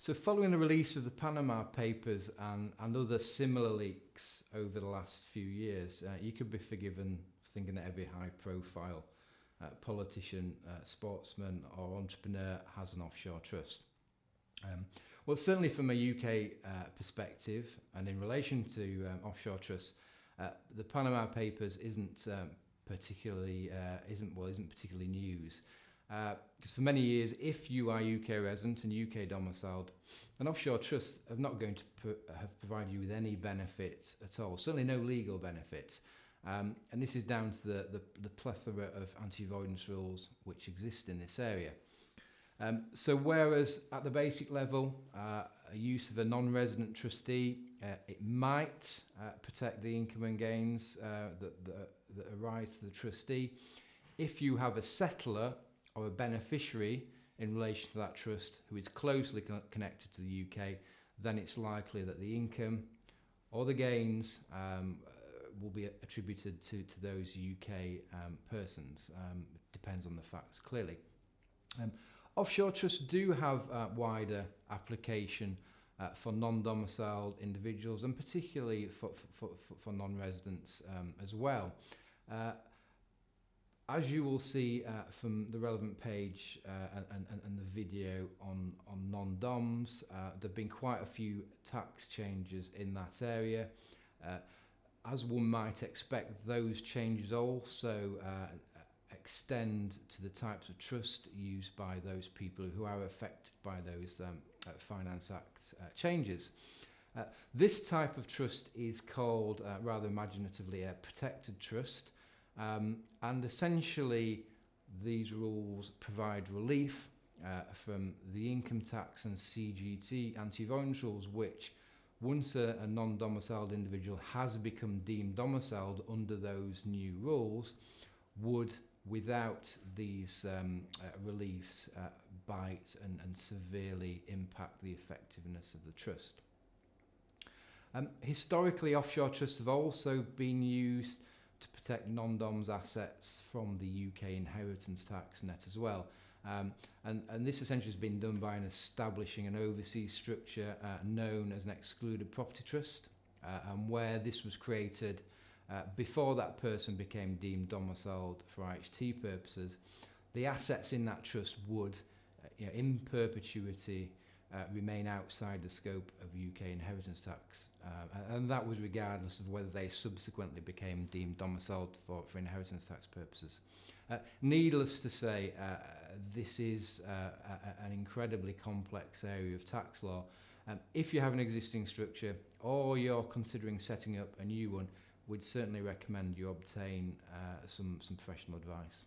So following the release of the Panama Papers and other similar leaks over the last few years, you could be forgiven for thinking that every high-profile politician, sportsman or entrepreneur has an offshore trust. Well, certainly from a UK perspective, and in relation to offshore trusts, the Panama Papers isn't particularly news. Because for many years, if you are UK resident and UK domiciled, an offshore trust are not going to have provided you with any benefits at all, certainly no legal benefits. And this is down to the plethora of anti-avoidance rules which exist in this area. So whereas at the basic level, a use of a non-resident trustee, it might protect the income and gains that arise to the trustee, if you have a settler or a beneficiary in relation to that trust who is closely connected to the UK, then it's likely that the income or the gains will be attributed to those UK persons. It depends on the facts, clearly. Offshore trusts do have wider application for non-domiciled individuals, and particularly for non-residents as well. As you will see from the relevant page and the video on non-doms, there have been quite a few tax changes in that area. As one might expect, those changes also extend to the types of trust used by those people who are affected by those Finance Act changes. This type of trust is called, rather imaginatively, a protected trust. And essentially these rules provide relief from the income tax and CGT anti-avoidance rules, which once a non-domiciled individual has become deemed domiciled under those new rules, would, without these reliefs, bite and severely impact the effectiveness of the trust. Historically, offshore trusts have also been used to protect non-doms assets from the UK inheritance tax net as well. And this essentially has been done by establishing an overseas structure known as an excluded property trust, and where this was created before that person became deemed domiciled for IHT purposes, the assets in that trust would, in perpetuity, remain outside the scope of UK inheritance tax, and that was regardless of whether they subsequently became deemed domiciled for inheritance tax purposes. Needless to say, this is an incredibly complex area of tax law. If you have an existing structure or you're considering setting up a new one, we'd certainly recommend you obtain some professional advice.